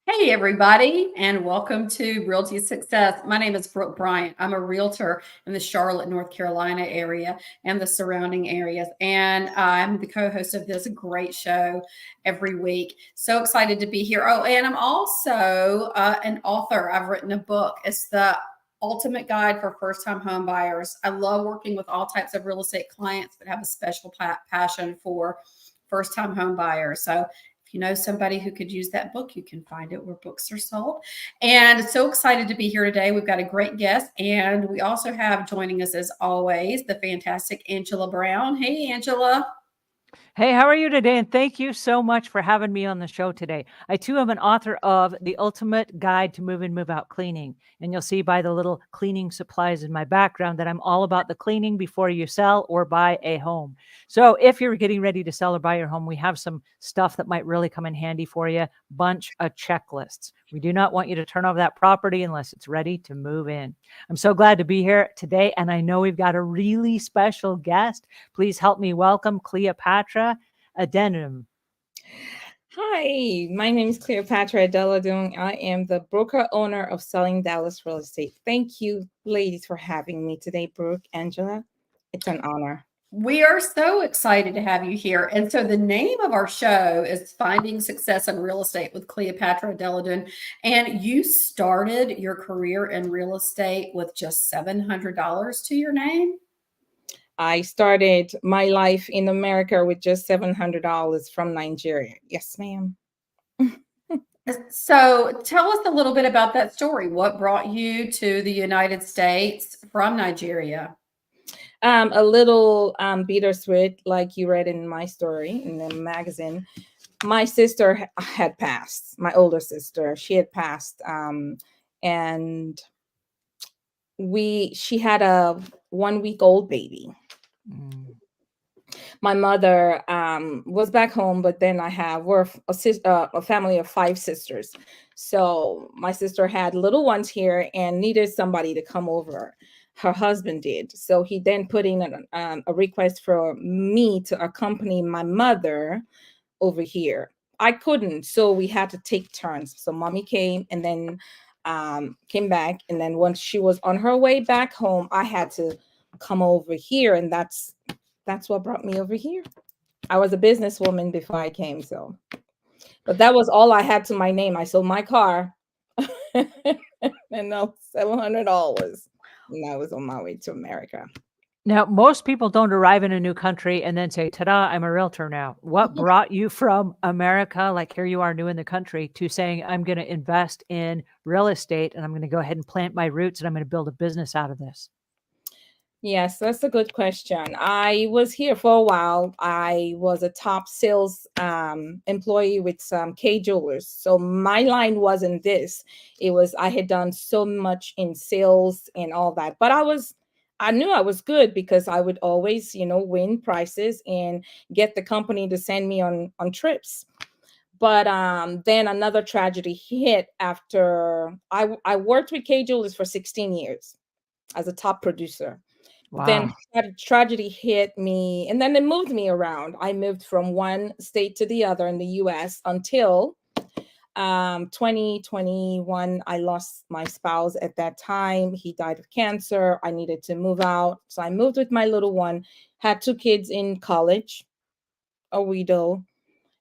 Hey, everybody, and welcome to Realty Success. My name is Brooke Bryant. I'm a realtor in the Charlotte, North Carolina area and the surrounding areas. And I'm the co host of this great show every week. So excited to be here. Oh, and I'm also an author. I've written a book. It's the ultimate guide for first time home buyers. I love working with all types of real estate clients, but have a special passion for first time home buyers. So if you know somebody who could use that book, you can find it where books are sold. And so excited to be here today. We've got a great guest, and we also have joining us, as always, the fantastic Angela Brown. Hey, Angela. Hey, how are you today? And thank you so much for having me on the show today. I too am an author of The Ultimate Guide to Move in, Move Out Cleaning. And you'll see by the little cleaning supplies in my background that I'm all about the cleaning before you sell or buy a home. So if you're getting ready to sell or buy your home, we have some stuff that might really come in handy for you. Bunch of checklists. We do not want you to turn over that property unless it's ready to move in. I'm so glad to be here today. And I know we've got a really special guest. Please help me welcome Cleopatra Adelodun. Hi, my name is Cleopatra Adelodun. I am the broker owner of Selling Dallas Real Estate. Thank you, ladies, for having me today, Brooke, Angela. It's an honor. We are so excited to have you here. And so the name of our show is Finding Success in Real Estate with Cleopatra Adelodun. And you started your career in real estate with just $700 to your name. I started my life in America with just $700 from Nigeria. Yes, ma'am. So tell us a little bit about that story. What brought you to the United States from Nigeria? A little bittersweet, like you read in my story in the magazine. My sister had passed, my older sister. She had passed. And she had a 1 week old baby. Mm. My mother was back home, but then we're a family of 5 sisters. So my sister had little ones here and needed somebody to come over. Her husband did. So he then put in a request for me to accompany my mother over here. I couldn't, so we had to take turns. So mommy came and then came back. And then once she was on her way back home, I had to come over here. And that's what brought me over here. I was a businesswoman before I came, so but that was all I had to my name. I sold my car and no $700. And I was on my way to America. Now, most people don't arrive in a new country and then say, ta-da, I'm a realtor now. What brought you from America, like here you are new in the country, to saying, I'm going to invest in real estate and I'm going to go ahead and plant my roots and I'm going to build a business out of this? Yes, that's a good question. I was here for a while. I was a top sales employee with some K Jewelers. So my line wasn't this. It was I had done so much in sales and all that. But I knew I was good because I would always, win prizes and get the company to send me on trips. But then another tragedy hit after I worked with K Jewelers for 16 years as a top producer. Then Wow. tragedy hit me, and then they moved me around. I moved from one state to the other in the US until 2021. I lost my spouse at that time. He died of cancer. I needed to move out. So I moved with my little one, had 2 kids in college, a widow,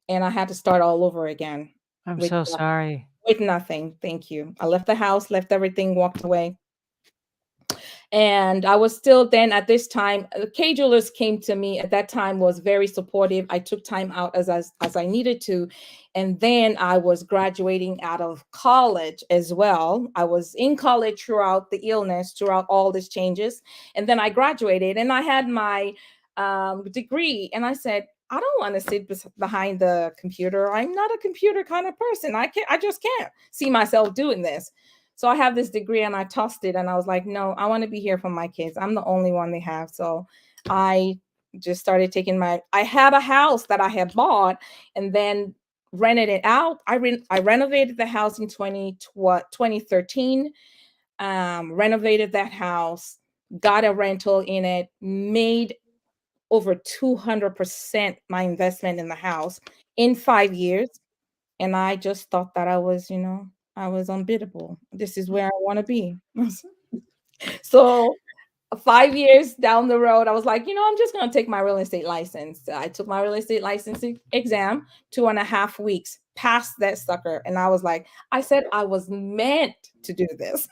and I had to start all over again I'm with, so no- sorry. with nothing. Thank you. I left the house, left everything, walked away. And I was still then at this time, K Jewelers came to me at that time, was very supportive. I took time out as I needed to. And then I was graduating out of college as well. I was in college throughout the illness, throughout all these changes. And then I graduated and I had my degree. And I said, I don't want to sit behind the computer. I'm not a computer kind of person. I just can't see myself doing this. So I have this degree and I tossed it and I was like, no, I want to be here for my kids. I'm the only one they have. So I just started I had a house that I had bought and then rented it out. I renovated the house in 2013, renovated that house, got a rental in it, made over 200% my investment in the house in 5 years. And I just thought that I was, I was unbeatable. This is where I want to be. So 5 years down the road, I was like, I'm just going to take my real estate license. I took my real estate licensing exam, 2.5 weeks, passed that sucker. And I was like, I said I was meant to do this.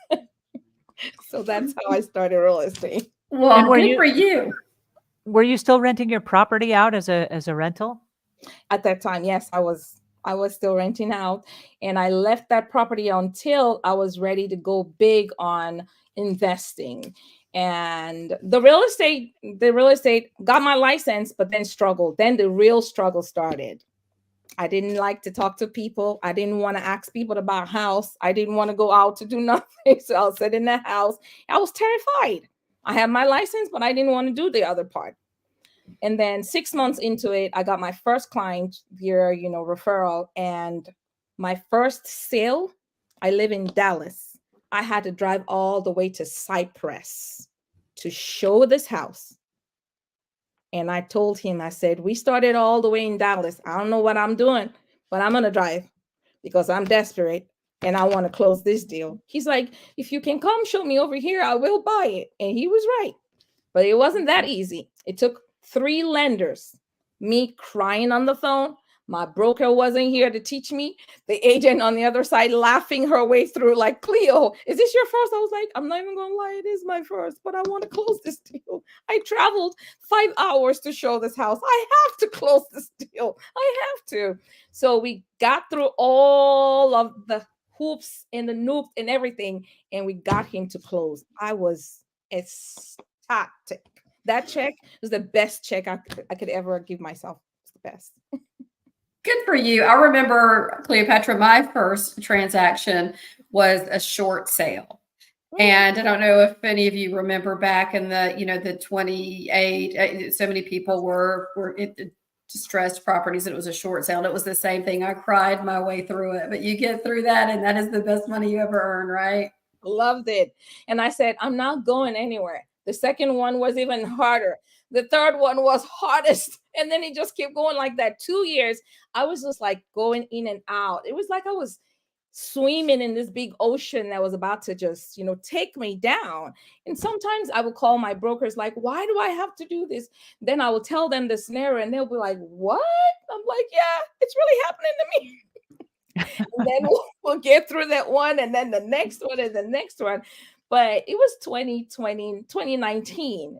So that's how I started real estate. Well, were good you- for you. Were you still renting your property out as a rental? At that time, yes, I was still renting out, and I left that property until I was ready to go big on investing. And the real estate got my license, but then struggled. Then the real struggle started. I didn't like to talk to people. I didn't want to ask people about house. I didn't want to go out to do nothing. So I'll sit in the house. I was terrified. I had my license, but I didn't want to do the other part. And then 6 months into it, I got my first client via, referral. And my first sale, I live in Dallas. I had to drive all the way to Cypress to show this house. And I told him, I said, we started all the way in Dallas. I don't know what I'm doing, but I'm going to drive because I'm desperate and I want to close this deal. He's like, if you can come show me over here, I will buy it. And he was right. But it wasn't that easy. It took 3 lenders, me crying on the phone. My broker wasn't here to teach me. The agent on the other side laughing her way through like, Cleo, is this your first? I was like, I'm not even going to lie. It is my first, but I want to close this deal. I traveled 5 hours to show this house. I have to close this deal. I have to. So we got through all of the hoops and the noops and everything, and we got him to close. I was ecstatic. That check was the best check I could ever give myself. It's the best. Good for you. I remember, Cleopatra, my first transaction was a short sale. And I don't know if any of you remember back in the 28, so many people were distressed properties, and it was a short sale. And it was the same thing. I cried my way through it, but you get through that, and that is the best money you ever earn, right? Loved it. And I said, I'm not going anywhere. The second one was even harder. The third one was hardest. And then it just kept going like that. 2 years, I was just like going in and out. It was like I was swimming in this big ocean that was about to just, take me down. And sometimes I would call my brokers like, why do I have to do this? Then I will tell them the scenario and they'll be like, what? I'm like, yeah, it's really happening to me. And then we'll get through that one and then the next one and the next one. But it was 2019.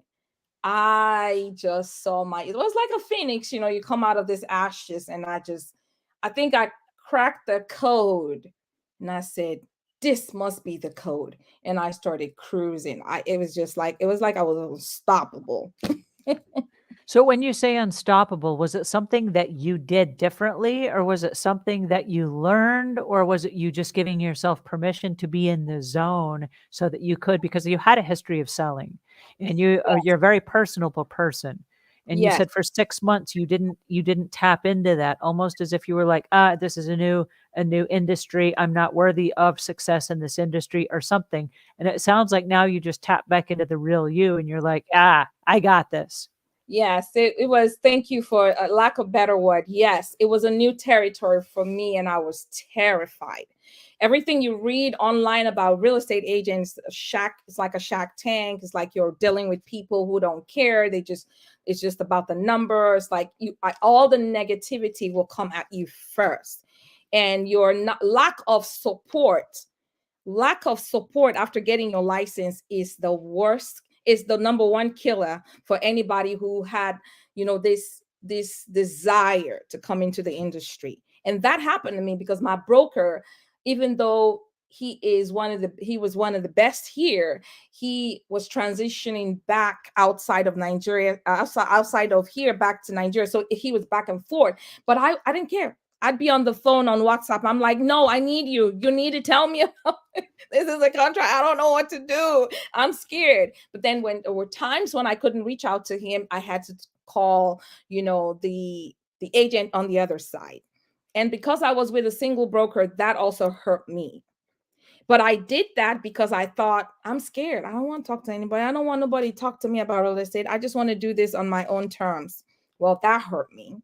I just saw it was like a phoenix, you come out of this ashes. And I think I cracked the code and I said, this must be the code. And I started cruising. It was like I was unstoppable. So when you say unstoppable, was it something that you did differently, or was it something that you learned, or was it you just giving yourself permission to be in the zone so that you could, because you had a history of selling and you're a very personable person. And you Yes. said for 6 months you didn't tap into that, almost as if you were like, this is a new industry. I'm not worthy of success in this industry or something. And it sounds like now you just tap back into the real you and you're like, I got this. Yes, it was. Thank you for a lack of better word. Yes, it was a new territory for me, and I was terrified. Everything you read online about real estate agents, it's like a Shark Tank. It's like you're dealing with people who don't care. It's just about the numbers. Like all the negativity will come at you first, and your lack of support after getting your license is the worst. Is the number one killer for anybody who had, this desire to come into the industry. And that happened to me because my broker, even though he was one of the best here, he was transitioning back outside of Nigeria, outside of here back to Nigeria. So he was back and forth, but I didn't care. I'd be on the phone on WhatsApp. I'm like, no, I need you. You need to tell me about it. This is a contract. I don't know what to do. I'm scared. But then when there were times when I couldn't reach out to him, I had to call, the agent on the other side. And because I was with a single broker, that also hurt me. But I did that because I thought, I'm scared. I don't want to talk to anybody. I don't want nobody to talk to me about real estate. I just want to do this on my own terms. Well, that hurt me.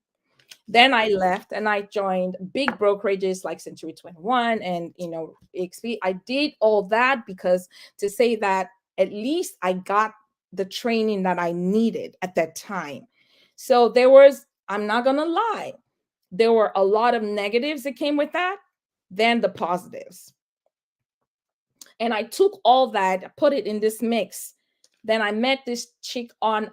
Then I left and I joined big brokerages like Century 21 and, XP. I did all that because to say that at least I got the training that I needed at that time. So I'm not going to lie, there were a lot of negatives that came with that than the positives. And I took all that, put it in this mix. Then I met this chick on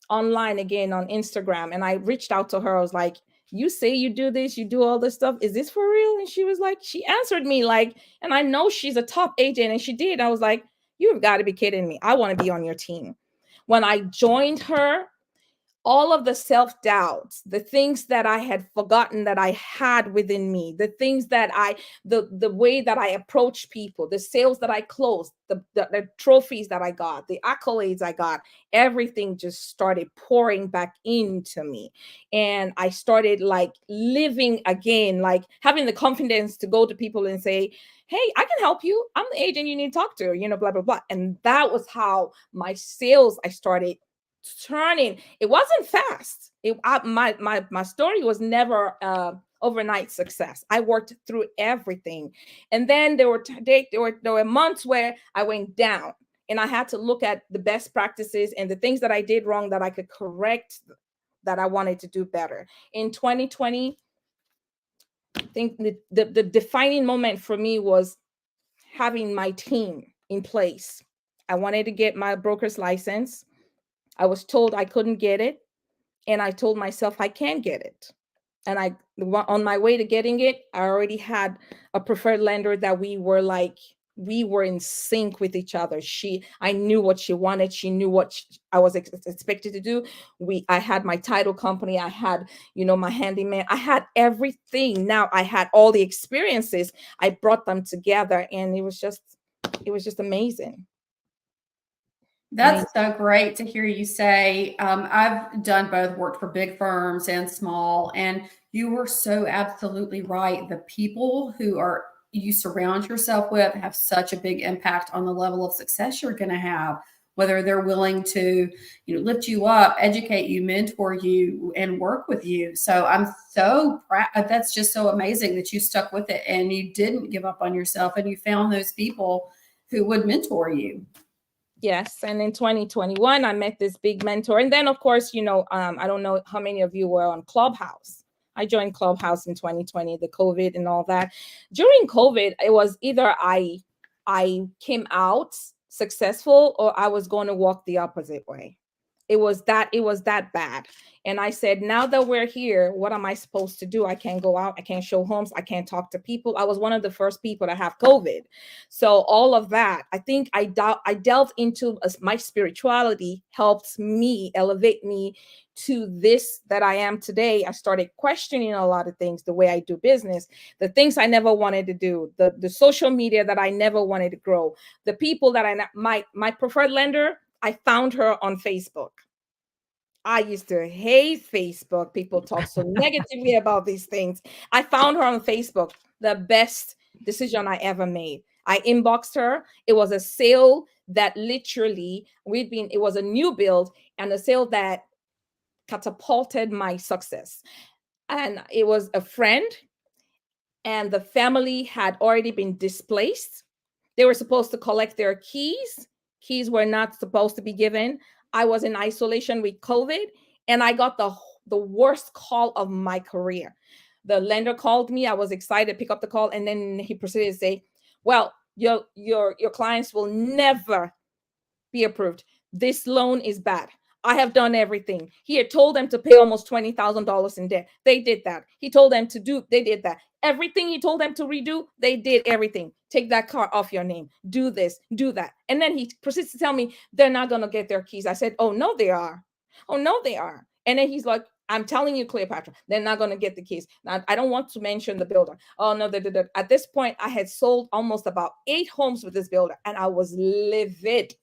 online again on Instagram, and I reached out to her. I was like, you say you do this, you do all this stuff. Is this for real? And she was like, she answered me like, and I know she's a top agent, and she did. I was like, you've got to be kidding me. I want to be on your team. When I joined her, all of the self-doubts, the things that I had forgotten that I had within me, the things that the way that I approach people, the sales that I closed, the trophies that I got, the accolades I got, everything just started pouring back into me. And I started like living again, like having the confidence to go to people and say, hey, I can help you. I'm the agent you need to talk to, blah, blah, blah. And that was how my sales, I started turning. It wasn't fast. My story was never overnight success. I worked through everything, and then there were months where I went down, and I had to look at the best practices and the things that I did wrong that I could correct, that I wanted to do better. In 2020, I think the defining moment for me was having my team in place. I wanted to get my broker's license. I was told I couldn't get it. And I told myself I can get it. And on my way to getting it, I already had a preferred lender that we were in sync with each other. I knew what she wanted. She knew what I was expected to do. I had my title company. I had, my handyman. I had everything. Now I had all the experiences. I brought them together, and it was just amazing. That's so great to hear you say. I've done both, worked for big firms and small, and you were so absolutely right. The people you surround yourself with have such a big impact on the level of success you're going to have, whether they're willing to, lift you up, educate you, mentor you, and work with you. So I'm so proud. That's just so amazing that you stuck with it and you didn't give up on yourself, and you found those people who would mentor you. Yes. And in 2021, I met this big mentor. And then, of course, I don't know how many of you were on Clubhouse. I joined Clubhouse in 2020, the COVID and all that. During COVID, it was either I came out successful or I was going to walk the opposite way. It was that bad. And I said, now that we're here, what am I supposed to do? I can't go out. I can't show homes. I can't talk to people. I was one of the first people to have COVID. So all of that, I think I delved into my spirituality, helped me elevate me to this that I am today. I started questioning a lot of things, the way I do business, the things I never wanted to do, the social media that I never wanted to grow, the people that my preferred lender, I found her on Facebook. I used to hate Facebook. People talk so negatively about these things. I found her on Facebook. The best decision I ever made. I inboxed her. It was a sale that literally it was a new build and a sale that catapulted my success. And it was a friend, and the family had already been displaced. They were supposed to collect their keys. Keys were not supposed to be given. I was in isolation with COVID, and I got the worst call of my career. The lender called me. I was excited to pick up the call, and then he proceeded to say, well, your clients will never be approved. This loan is bad. I have done everything. He had told them to pay almost $20,000 in debt. They did that. He told them they did that. Everything he told them to redo, they did everything. Take that car off your name. Do this, do that. And then he proceeds to tell me they're not going to get their keys. I said, oh, no, they are. Oh, no, they are. And then he's like, I'm telling you, Cleopatra, they're not going to get the keys. Now, I don't want to mention the builder. Oh, no, at this point, I had sold almost about 8 homes with this builder, and I was livid.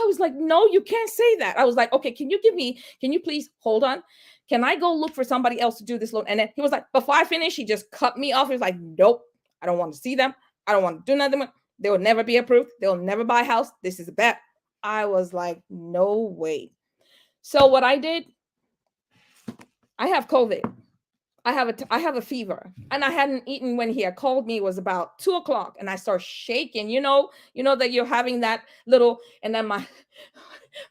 I was like, no, you can't say that. I was like, okay, can you please hold on? Can I go look for somebody else to do this loan? And then he was like, before I finish, he just cut me off. He was like, nope, I don't want to see them. I don't want to do nothing. They will never be approved. They'll never buy a house. This is a bet. I was like, no way. So what I did, I have COVID. I have a fever, and I hadn't eaten when he had called me. It was about 2 o'clock, and I start shaking. You know that you're having that little, and then my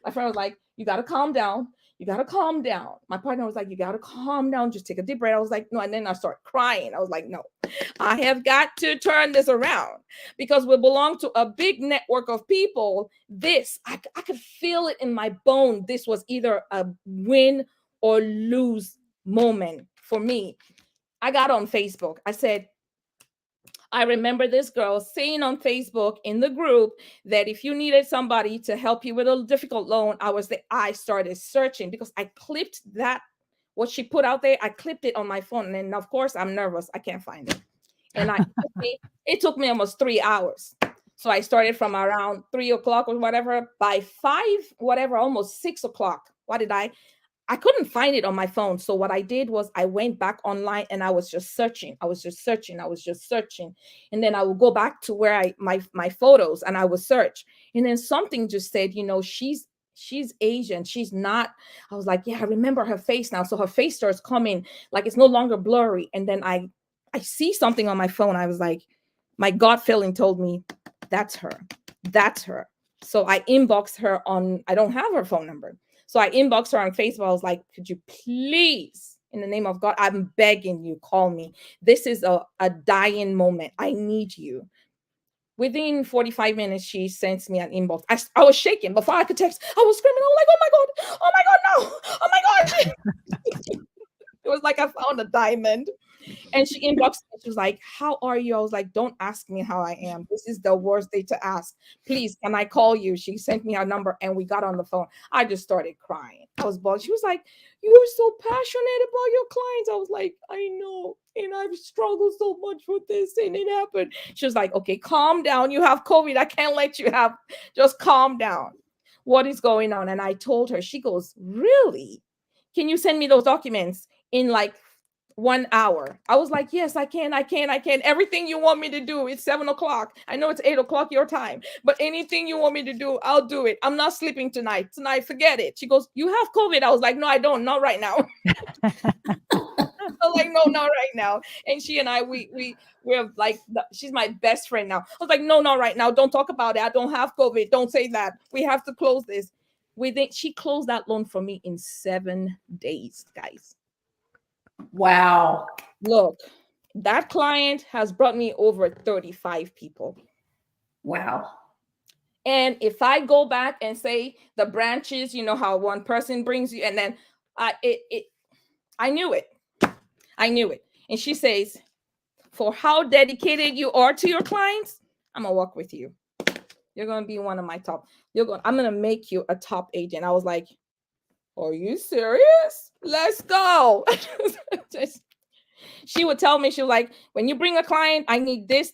my friend was like, "You got to calm down. You got to calm down." My partner was like, "You got to calm down. Just take a deep breath." I was like, "No," and then I start crying. I was like, "No, I have got to turn this around because we belong to a big network of people." I could feel it in my bone. This was either a win or lose moment for me. I got on Facebook. I said, I remember this girl saying on Facebook in the group that if you needed somebody to help you with a difficult loan, I started searching because I clipped that, what she put out there. I clipped it on my phone. And then of course I'm nervous. I can't find it. And it took me almost 3 hours. So I started from around 3 o'clock or whatever. By 5, whatever, almost 6 o'clock. I couldn't find it on my phone. So what I did was I went back online and I was just searching. I was just searching. And then I would go back to where my photos, and I would search. And then something just said, she's Asian. She's not. I was like, yeah, I remember her face now. So her face starts coming, like it's no longer blurry. And then I see something on my phone. I was like, my gut feeling told me that's her. That's her. So I inboxed her I don't have her phone number. So I inboxed her on Facebook. I was like, could you please, in the name of God, I'm begging you, call me. This is a dying moment. I need you. Within 45 minutes, she sends me an inbox. I was shaking. Before I could text, I was screaming. I was like, oh my God, no. Oh my God. It was like I found a diamond. And she inboxed me. She was like, how are you? I was like, don't ask me how I am. This is the worst day to ask. Please, can I call you? She sent me her number and we got on the phone. I just started crying. I was bawling. She was like, you are so passionate about your clients. I was like, I know. And I've struggled so much with this and it happened. She was like, okay, calm down. You have COVID. I can't let you have, just calm down. What is going on? And I told her, she goes, really? Can you send me those documents in like 1 hour? I was like, yes, I can. Everything you want me to do. It's 7 o'clock. I know it's 8 o'clock your time, but anything you want me to do, I'll do it. I'm not sleeping tonight. Forget it. She goes, you have COVID. I was like, no, I don't. Not right now. I was like, no, not right now. And she and I, we're like, she's my best friend now. I was like, no, not right now. Don't talk about it. I don't have COVID. Don't say that. We have to close this. She closed that loan for me in 7 days, guys. Wow. Look, that client has brought me over 35 people. Wow. And if I go back and say the branches, you know how one person brings you, and then I knew it. I knew it. And she says, for how dedicated you are to your clients, I'm gonna work with you. You're gonna be one of my top. I'm gonna make you a top agent. I was like, are you serious? Let's go. She would tell me, she was like, when you bring a client, I need this.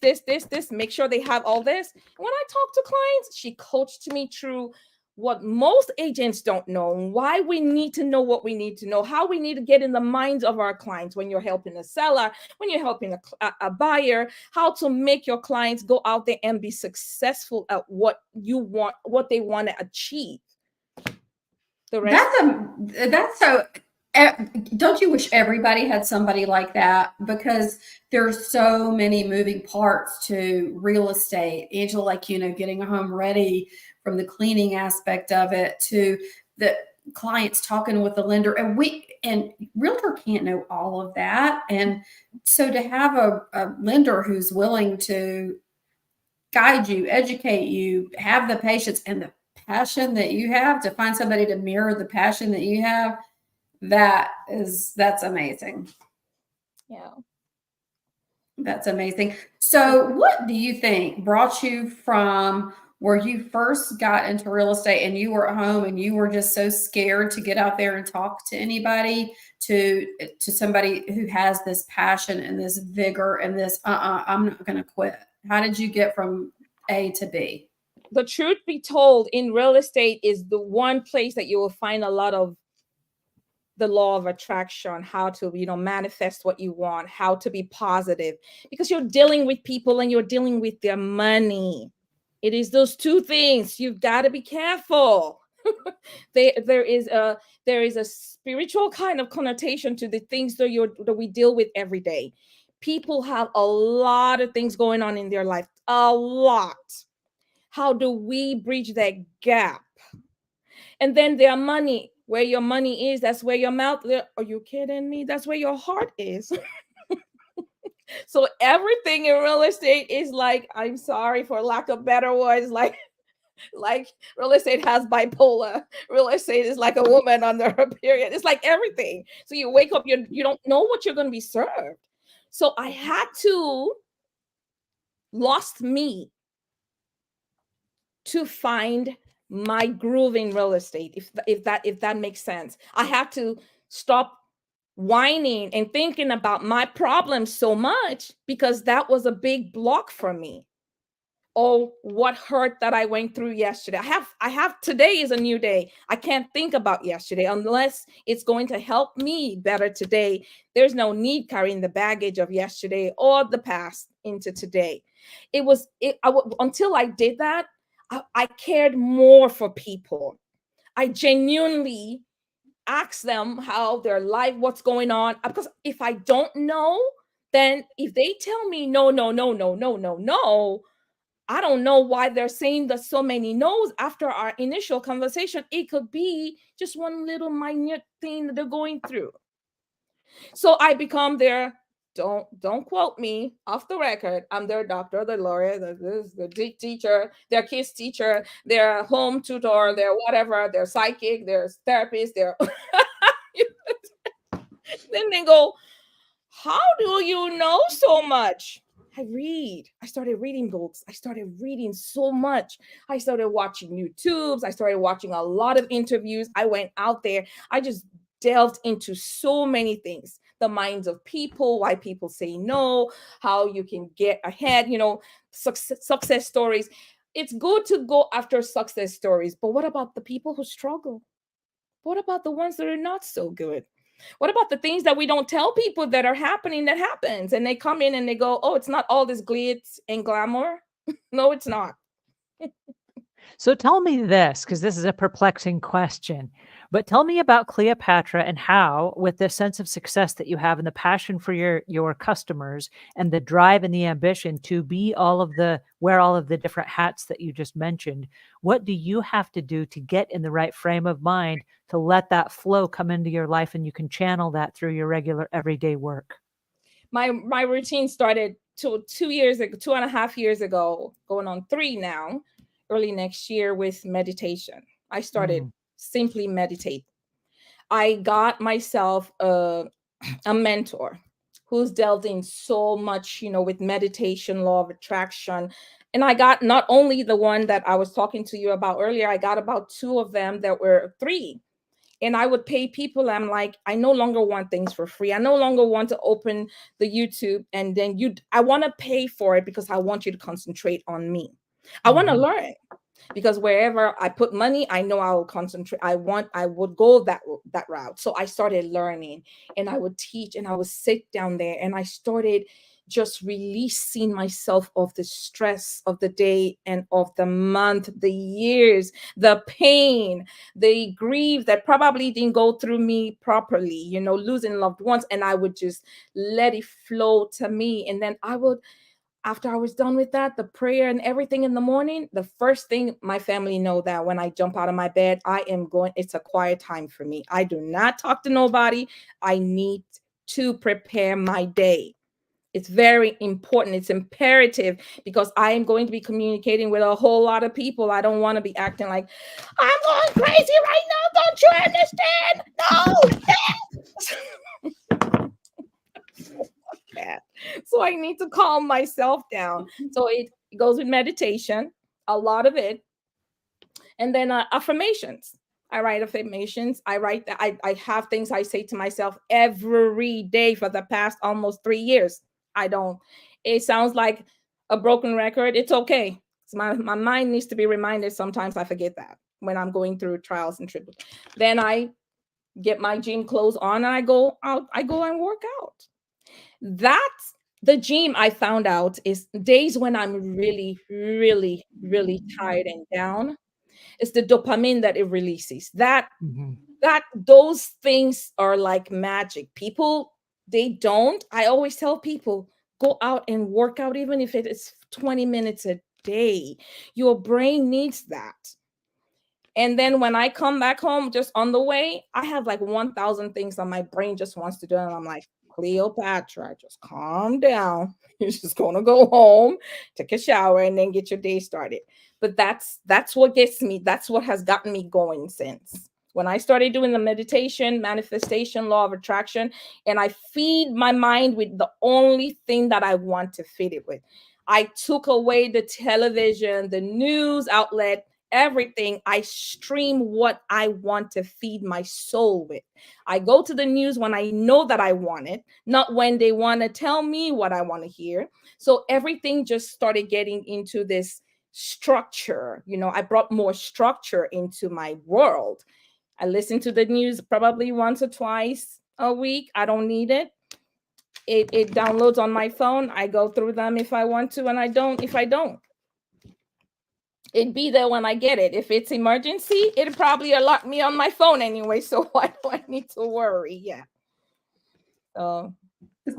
Make sure they have all this. And when I talk to clients, she coached me through what most agents don't know, why we need to know what we need to know, how we need to get in the minds of our clients when you're helping a seller, when you're helping a buyer, how to make your clients go out there and be successful at what you want, what they want to achieve. The rest. That's so. Don't you wish everybody had somebody like that? Because there's so many moving parts to real estate. Angela, like, getting a home ready, from the cleaning aspect of it to the clients talking with the lender, and realtor can't know all of that. And so to have a lender who's willing to guide you, educate you, have the patience and the passion that you have, to find somebody to mirror the passion that you have, that's amazing. Yeah. That's amazing. So what do you think brought you from where you first got into real estate and you were at home and you were just so scared to get out there and talk to anybody, to somebody who has this passion and this vigor and this, I'm not going to quit? How did you get from A to B? The truth be told, in real estate is the one place that you will find a lot of the law of attraction, how to, manifest what you want, how to be positive, because you're dealing with people and you're dealing with their money. It is those two things. You've got to be careful. There is a spiritual kind of connotation to the things that we deal with every day. People have a lot of things going on in their life, a lot. How do we bridge that gap? And then their money, where your money is, that's where your mouth. Are you kidding me? That's where your heart is. So everything in real estate is like, I'm sorry for lack of better words, like real estate has bipolar. Real estate is like a woman under her period. It's like everything. So you wake up, you don't know what you're going to be served. So I had to lost me to find my groove in real estate. If that makes sense, I had to stop whining and thinking about my problems so much, because that was a big block for me. Oh, what hurt that I went through yesterday. I have today is a new day. I can't think about yesterday unless it's going to help me better today. There's no need carrying the baggage of yesterday or the past into today. Until I did that, I cared more for people. I genuinely asked them how their life, what's going on. Because if I don't know, then if they tell me no, no, no, no, no, no, no, I don't know why they're saying the so many no's after our initial conversation. It could be just one little minute thing that they're going through. So I become their, don't quote me off the record. I'm their doctor, their lawyer, the teacher, their kids teacher, their home tutor, their whatever, their psychic, their therapist, their then they go, how do you know so much? I read. I started reading books. I started reading so much. I started watching YouTubes. I started watching a lot of interviews. I went out there. I just delved into so many things. The minds of people, why people say no, how you can get ahead, success stories. It's good to go after success stories, but what about the people who struggle? What about the ones that are not so good? What about the things that we don't tell people that are happening that happens? And they come in and they go, oh, it's not all this glitz and glamour. No, it's not. So tell me this, because this is a perplexing question, but tell me about Cleopatra and how, with the sense of success that you have and the passion for your customers and the drive and the ambition to be wear all of the different hats that you just mentioned, what do you have to do to get in the right frame of mind to let that flow come into your life and you can channel that through your regular everyday work? My routine started 2 years ago, 2.5 years ago, going on 3 now, early next year, with meditation. I started simply meditate. I got myself a mentor who's delved in so much, with meditation, law of attraction. And I got not only the one that I was talking to you about earlier, I got about 2 of them that were 3. And I would pay people. I'm like, I no longer want things for free. I no longer want to open the YouTube and then I want to pay for it because I want you to concentrate on me. I want to learn, because wherever I put money, I know I will concentrate. I would go that route. So I started learning, and I would teach, and I would sit down there, and I started just releasing myself of the stress of the day and of the month, the years, the pain, the grief that probably didn't go through me properly, losing loved ones. And I would just let it flow to me. And then after I was done with that, the prayer and everything in the morning, the first thing, my family know that when I jump out of my bed, it's a quiet time for me. I do not talk to nobody. I need to prepare my day. It's very important. It's imperative, because I am going to be communicating with a whole lot of people. I don't want to be acting like I'm going crazy right now. Don't you understand? No. So I need to calm myself down. So it goes with meditation, a lot of it. And then affirmations. I write affirmations. I have things I say to myself every day for the past almost 3 years. It sounds like a broken record. It's okay. My mind needs to be reminded. Sometimes I forget that when I'm going through trials and tribulations. Then I get my gym clothes on and I go out. I go and work out. That's the gym. I found out is days when I'm really, really, really tired and down. It's the dopamine that it releases. Mhm. Those things are like magic. People, they don't. I always tell people, go out and work out, even if it is 20 minutes a day. Your brain needs that. And then when I come back home, just on the way, I have like 1,000 things that my brain just wants to do. And I'm like, Cleopatra, just calm down. You're just gonna go home, take a shower, and then get your day started. But that's what gets me, that's what has gotten me going since. When I started doing the meditation, manifestation, law of attraction, and I feed my mind with the only thing that I want to feed it with. I took away the television, the news outlet, everything. I stream what I want to feed my soul with. I go to the news when I know that I want it, not when they want to tell me what I want to hear. So everything just started getting into this structure. I brought more structure into my world. I listen to the news probably once or twice a week. I don't need it. It downloads on my phone. I go through them if I want to, and I don't if I don't. It'd be there when I get it. If it's emergency, it'd probably alert me on my phone anyway. So why do I need to worry? Yeah.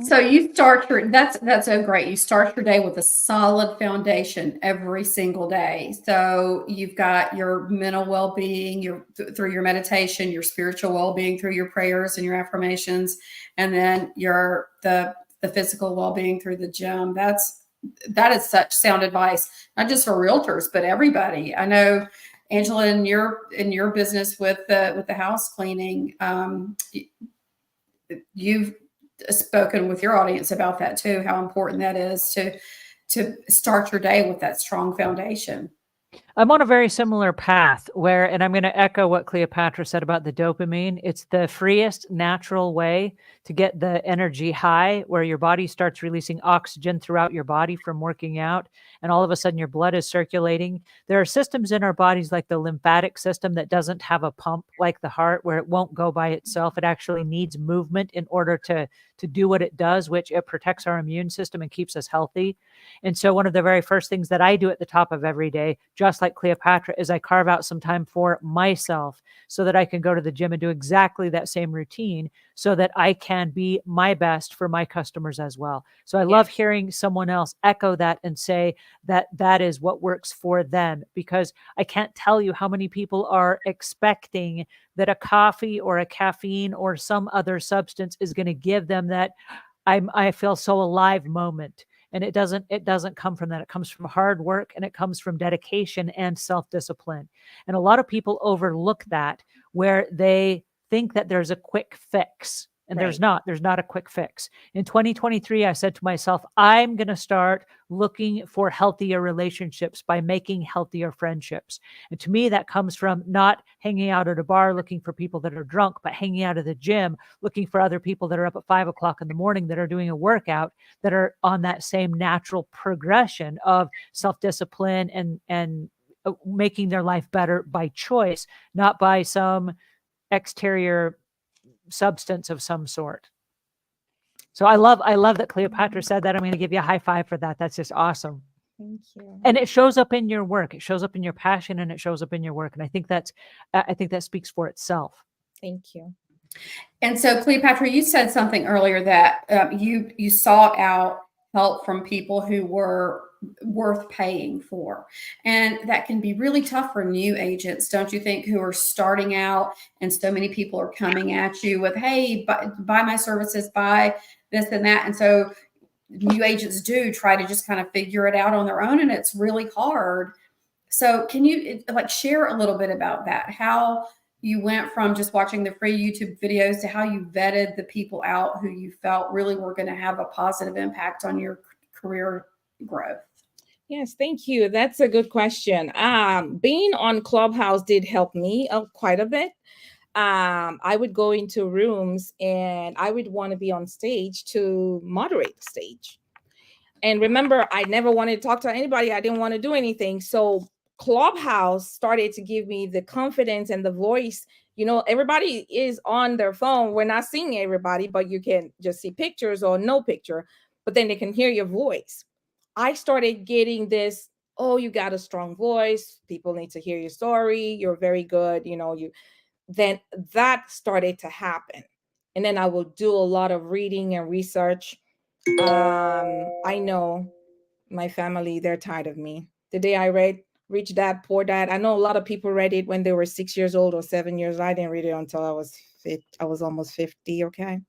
So you start that's so great. You start your day with a solid foundation every single day. So you've got your mental well-being, through your meditation, your spiritual well-being through your prayers and your affirmations, and then the physical well-being through the gym. That is such sound advice, not just for realtors, but everybody. I know, Angela, in your business with the house cleaning, you've spoken with your audience about that too, how important that is to start your day with that strong foundation. I'm on a very similar path and I'm going to echo what Cleopatra said about the dopamine. It's the freest natural way to get the energy high, where your body starts releasing oxygen throughout your body from working out. And all of a sudden your blood is circulating. There are systems in our bodies, like the lymphatic system, that doesn't have a pump like the heart, where it won't go by itself. It actually needs movement in order to do what it does, which it protects our immune system and keeps us healthy. And so one of the very first things that I do at the top of every day, just like Cleopatra, is I carve out some time for myself so that I can go to the gym and do exactly that same routine, so that I can be my best for my customers as well. So I love hearing someone else echo that and say that that is what works for them, because I can't tell you how many people are expecting that a coffee or a caffeine or some other substance is going to give them that I feel so alive moment. And it doesn't come from that. It comes from hard work, and it comes from dedication and self-discipline. And a lot of people overlook that, where they think that there's a quick fix. And there's not a quick fix. In 2023, I said to myself, I'm going to start looking for healthier relationships by making healthier friendships. And to me, that comes from not hanging out at a bar looking for people that are drunk, but hanging out at the gym, looking for other people that are up at 5 o'clock in the morning, that are doing a workout, that are on that same natural progression of self-discipline and making their life better by choice, not by some exterior substance of some sort. So I love that Cleopatra said that. I'm going to give you a high five for that. That's just awesome. Thank you. And it shows up in your work. It shows up in your passion, and it shows up in your work. And I think that speaks for itself. Thank you. And so, Cleopatra, you said something earlier that you sought out help from people who were worth paying for. And that can be really tough for new agents, don't you think, who are starting out, and so many people are coming at you with, hey, buy my services, buy this and that. And so new agents do try to just kind of figure it out on their own, and it's really hard. So can you share a little bit about that? How you went from just watching the free YouTube videos to how you vetted the people out who you felt really were going to have a positive impact on your career growth? Yes, thank you. That's a good question. Being on Clubhouse did help me quite a bit. I would go into rooms and I would want to be on stage to moderate the stage. And remember, I never wanted to talk to anybody. I didn't want to do anything. So Clubhouse started to give me the confidence and the voice. Everybody is on their phone. We're not seeing everybody, but you can just see pictures or no picture, but then they can hear your voice. I started getting this, oh, you got a strong voice. People need to hear your story. You're very good. Then that started to happen. And then I will do a lot of reading and research. I know my family, they're tired of me. The day I read Rich Dad, Poor Dad, I know a lot of people read it when they were 6 years old or 7 years old. I didn't read it until I was almost 50, okay?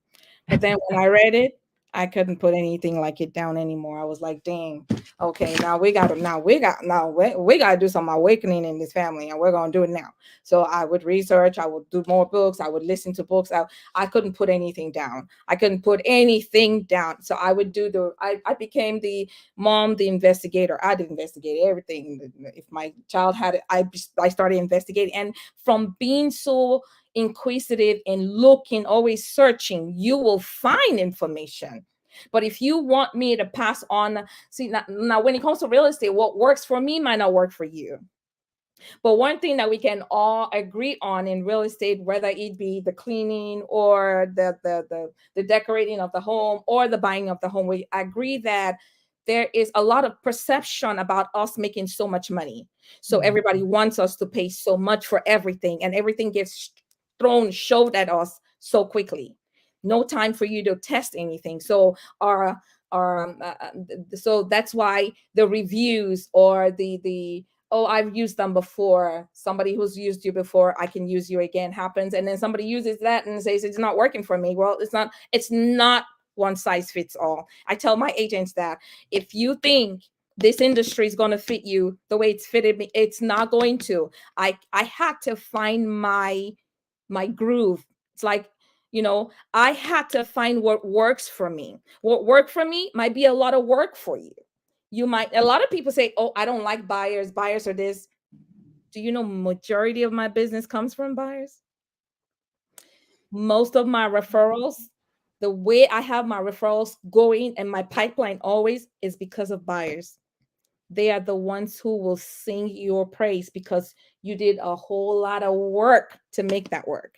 But then when I read it, I couldn't put anything like it down anymore. I was like, dang, okay, we got to do some awakening in this family, and we're gonna do it now. So I would research, I would do more books, I would listen to books. I couldn't put anything down. I couldn't put anything down. So I would I became the mom, the investigator. I'd investigate everything. If my child had it, I started investigating. And from being so inquisitive and looking, always searching, you will find information. But if you want me to pass on, see, now when it comes to real estate, what works for me might not work for you. But one thing that we can all agree on in real estate, whether it be the cleaning or the decorating of the home or the buying of the home, we agree that there is a lot of perception about us making so much money. So everybody wants us to pay so much for everything, and everything gets shoved at us so quickly. No time for you to test anything. So so that's why the reviews or the oh, I've used them before. Somebody who's used you before, I can use you again happens. And then somebody uses that and says it's not working for me. Well, it's not one size fits all. I tell my agents that if you think this industry is going to fit you the way it's fitted me, it's not going to. I had to find my groove. It's like, I had to find what works for me. What worked for me might be a lot of work for you. A lot of people say, oh, I don't like buyers. Buyers are this. Do you know majority of my business comes from buyers? Most of my referrals, the way I have my referrals going and my pipeline always is because of buyers. They are the ones who will sing your praise because you did a whole lot of work to make that work.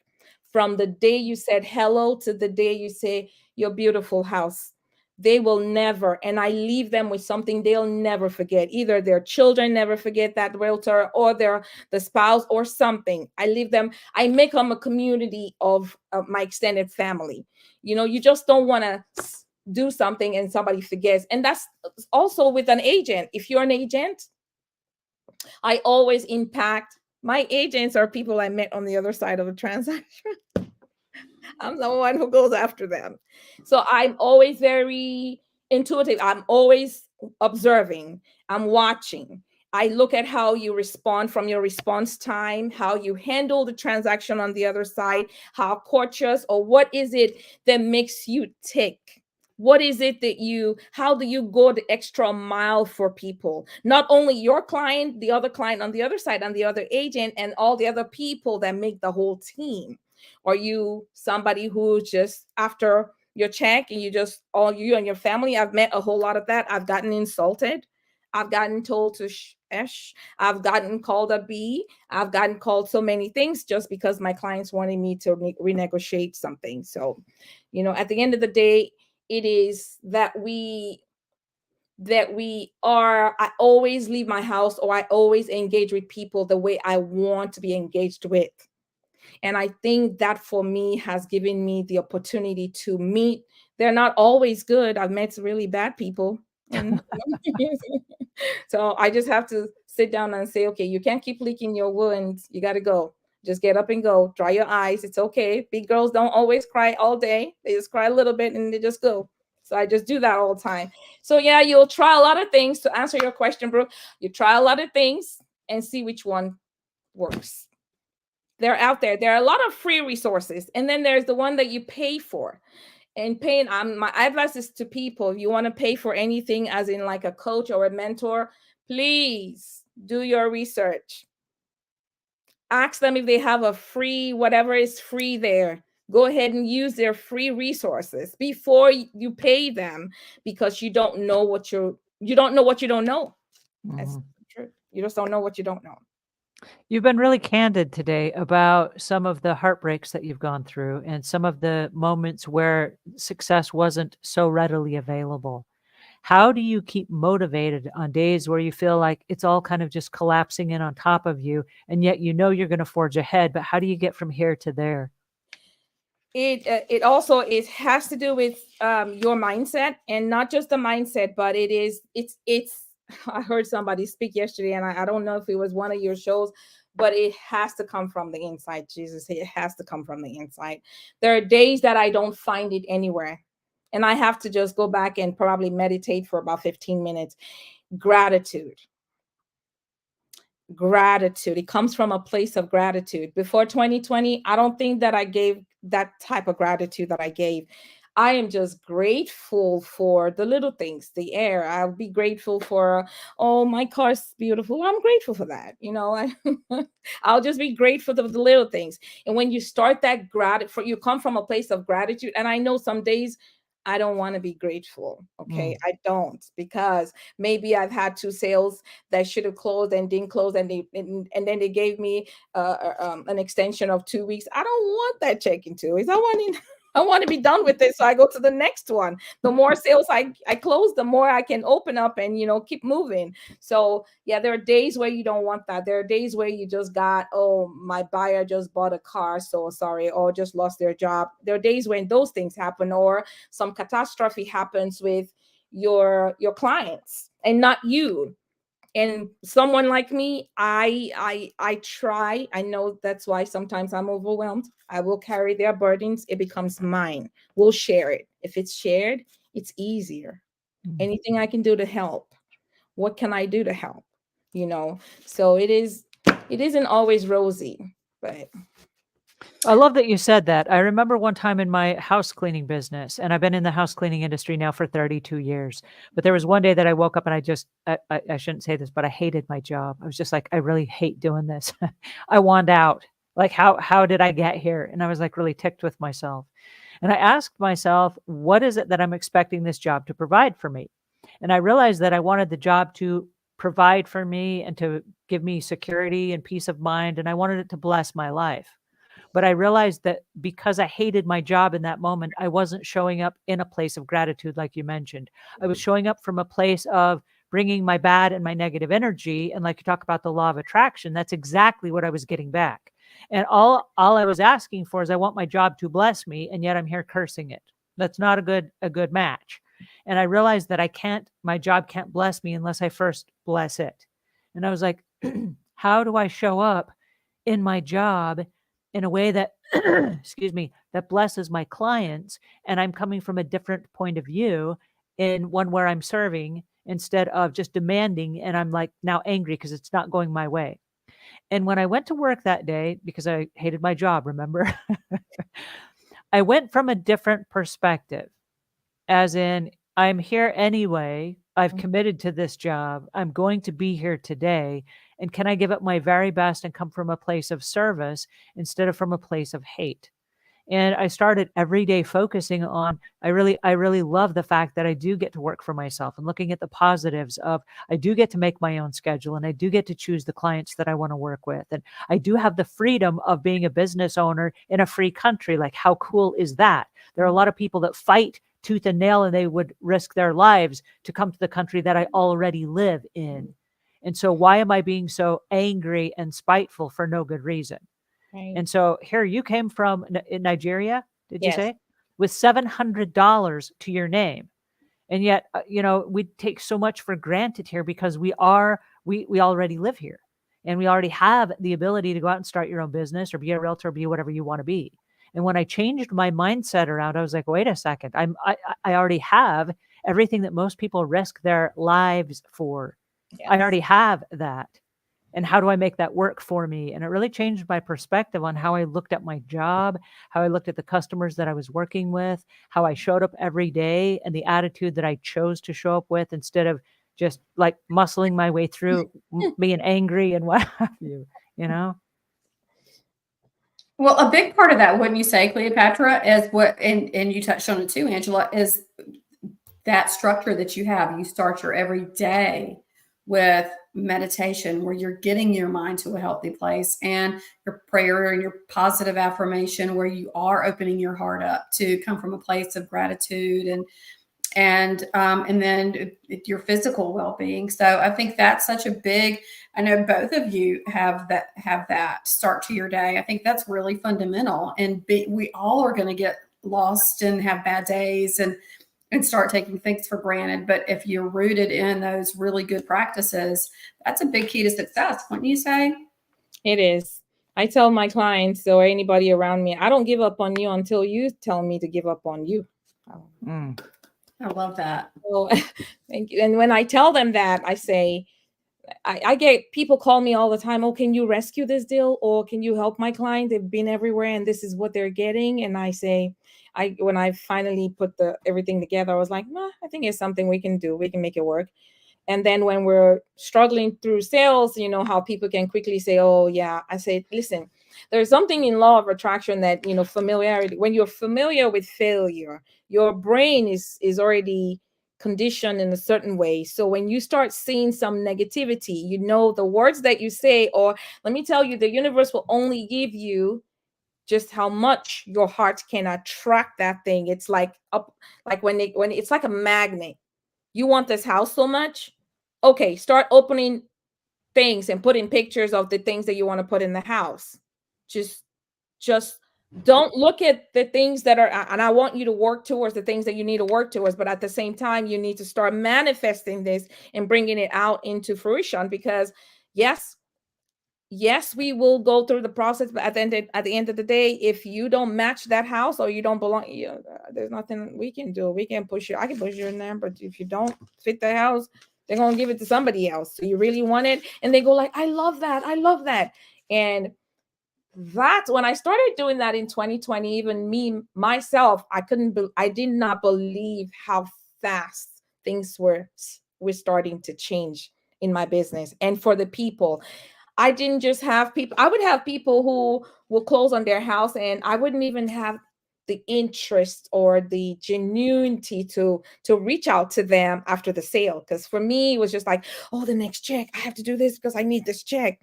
From the day you said hello to the day you say your beautiful house, they will never, and I leave them with something they'll never forget. Either their children never forget that realtor, or the spouse, or something. I make them a community of my extended family. You just don't want to do something and somebody forgets. And that's also with an agent. If you're an agent, I always impact. My agents are people I met on the other side of a transaction. I'm the one who goes after them. So I'm always very intuitive. I'm always observing. I'm watching. I look at how you respond from your response time, how you handle the transaction on the other side, how courteous, or what is it that makes you tick? What is it how do you go the extra mile for people? Not only your client, the other client on the other side, and the other agent, and all the other people that make the whole team. Are you somebody who just after your check and all you and your family? I've met a whole lot of that. I've gotten insulted. I've gotten told to shh. I've gotten called a B. I've gotten called so many things just because my clients wanted me to renegotiate something. So, at the end of the day, it is that I always leave my house, or I always engage with people the way I want to be engaged with. And I think that for me has given me the opportunity to meet. They're not always good. I've met really bad people. And so I just have to sit down and say, okay, you can't keep leaking your wounds. You got to go. Just get up and go. Dry your eyes. It's okay. Big girls don't always cry all day. They just cry a little bit and they just go. So I just do that all the time. So yeah, you'll try a lot of things. To answer your question, Brooke, you try a lot of things and see which one works. They're out there. There are a lot of free resources. And then there's the one that you pay for. And paying, my advice is to people, if you want to pay for anything, as in like a coach or a mentor, please do your research. Ask them if they have a free, whatever is free there. Go ahead and use their free resources before you pay them, because you don't know what you don't know. That's true. You just don't know what you don't know. You've been really candid today about some of the heartbreaks that you've gone through and some of the moments where success wasn't so readily available. How do you keep motivated on days where you feel like it's all kind of just collapsing in on top of you, and yet you know you're going to forge ahead, but how do you get from here to there? It also it has to do with your mindset, and not just the mindset, but it's I heard somebody speak yesterday, and I don't know if it was one of your shows, but it has to come from the inside. Jesus, it has to come from the inside. There are days that I don't find it anywhere, and I have to just go back and probably meditate for about 15 minutes. Gratitude. Gratitude. It comes from a place of gratitude. Before 2020, I don't think that I gave that type of gratitude that I gave. I am just grateful for the little things, the air. I'll be grateful for, oh, my car's beautiful. I'm grateful for that. I'll just be grateful for the little things. And when you start that gratitude, you come from a place of gratitude. And I know some days I don't want to be grateful. Okay. I don't, because maybe I've had 2 sales that should have closed and didn't close, and then they gave me an extension of 2 weeks. I don't want that check in 2 weeks. I want to be done with it, so I go to the next one. The more sales I close, the more I can open up and keep moving. So yeah, there are days where you don't want that. There are days where you just got, oh, my buyer just bought a car, so sorry, or just lost their job. There are days when those things happen, or some catastrophe happens with your clients and not you. And someone like me, I try. I know that's why sometimes I'm overwhelmed. I will carry their burdens. It becomes mine. We'll share it. If it's shared, it's easier. Anything I can do to help. What can I do to help? So it isn't always rosy, but I love that you said that. I remember one time in my house cleaning business, and I've been in the house cleaning industry now for 32 years. But there was one day that I woke up and I shouldn't say this, but I hated my job. I was just like, I really hate doing this. I want out. Like, how did I get here? And I was like really ticked with myself. And I asked myself, what is it that I'm expecting this job to provide for me? And I realized that I wanted the job to provide for me and to give me security and peace of mind. And I wanted it to bless my life. But I realized that because I hated my job in that moment, I wasn't showing up in a place of gratitude, like you mentioned. I was showing up from a place of bringing my bad and my negative energy. And like you talk about the law of attraction, that's exactly what I was getting back. And all I was asking for is I want my job to bless me, and yet I'm here cursing it. That's not a good match. And I realized that my job can't bless me unless I first bless it. And I was like, how do I show up in my job in a way that, excuse me, that blesses my clients? And I'm coming from a different point of view, in one where I'm serving instead of just demanding. And I'm like now angry because it's not going my way. And when I went to work that day, because I hated my job, remember, I went from a different perspective, as in, I'm here anyway. I've committed to this job. I'm going to be here today. And can I give it my very best and come from a place of service instead of from a place of hate? And I started every day focusing on, I really love the fact that I do get to work for myself, and looking at the positives of, I do get to make my own schedule, and I do get to choose the clients that I want to work with. And I do have the freedom of being a business owner in a free country. Like, how cool is that? There are a lot of people that fight tooth and nail, and they would risk their lives to come to the country that I already live in. And so why am I being so angry and spiteful for no good reason? right. And so here you came from in Nigeria, did you Yes. say? With $700 to your name. And yet, we take so much for granted here because we already live here, and we already have the ability to go out and start your own business or be a realtor, or be whatever you want to be. And when I changed my mindset around, I was like, wait a second, I already have everything that most people risk their lives for. Yes. I already have that. And how do I make that work for me? And it really changed my perspective on how I looked at my job, how I looked at the customers that I was working with, how I showed up every day, and the attitude that I chose to show up with, instead of just like muscling my way through being angry and what have you, Well, a big part of that, wouldn't you say, Cleopatra, is what, and you touched on it too, Angela, is that structure that you have. You start your every day with meditation, where you're getting your mind to a healthy place, and your prayer and your positive affirmation, where you are opening your heart up to come from a place of gratitude and then your physical well-being. So I think that's such a big, I know both of you have that start to your day. I think that's really fundamental, and we all are going to get lost and have bad days and start taking things for granted. But if you're rooted in those really good practices, that's a big key to success, wouldn't you say? It is. I tell my clients or anybody around me, I don't give up on you until you tell me to give up on you. I love that. So, thank you. And when I tell them that, I say, I get people call me all the time. Oh, can you rescue this deal? Or can you help my client? They've been everywhere and this is what they're getting. And I say, when I finally put everything together, I was like, nah, I think it's something we can do. We can make it work. And then when we're struggling through sales, you know how people can quickly say, oh yeah, I say, listen, there's something in law of attraction that, you know, familiarity, when you're familiar with failure, your brain is already conditioned in a certain way. So when you start seeing some negativity, you know, the words that you say, or let me tell you, the universe will only give you just how much your heart can attract that thing. It's like when it's like a magnet. You want this house so much? Okay, start opening things and putting pictures of the things that you want to put in the house. Just don't look at the things that are, and I want you to work towards the things that you need to work towards, but at the same time, you need to start manifesting this and bringing it out into fruition, because yes, we will go through the process, but at the end of the day, if you don't match that house or you don't belong, there's nothing we can do. We can push you. I can push you in there, but if you don't fit the house, they're gonna give it to somebody else. So you really want it, and they go like, "I love that. I love that." And that's when I started doing that in 2020. Even me myself, I did not believe how fast things were starting to change in my business and for the people. I didn't just have people, I would have people who will close on their house and I wouldn't even have the interest or the genuinity to reach out to them after the sale. Because for me, it was just like, oh, the next check, I have to do this because I need this check.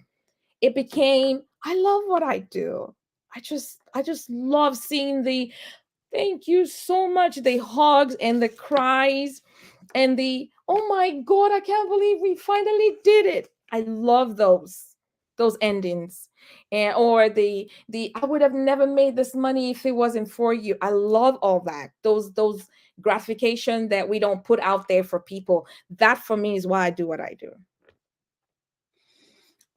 It became, I love what I do. I just love seeing the thank you so much, the hugs and the cries and the, oh my God, I can't believe we finally did it. I love those endings. And or the I would have never made this money if it wasn't for you. I love all that. Those gratification that we don't put out there for people. That for me is why I do what I do.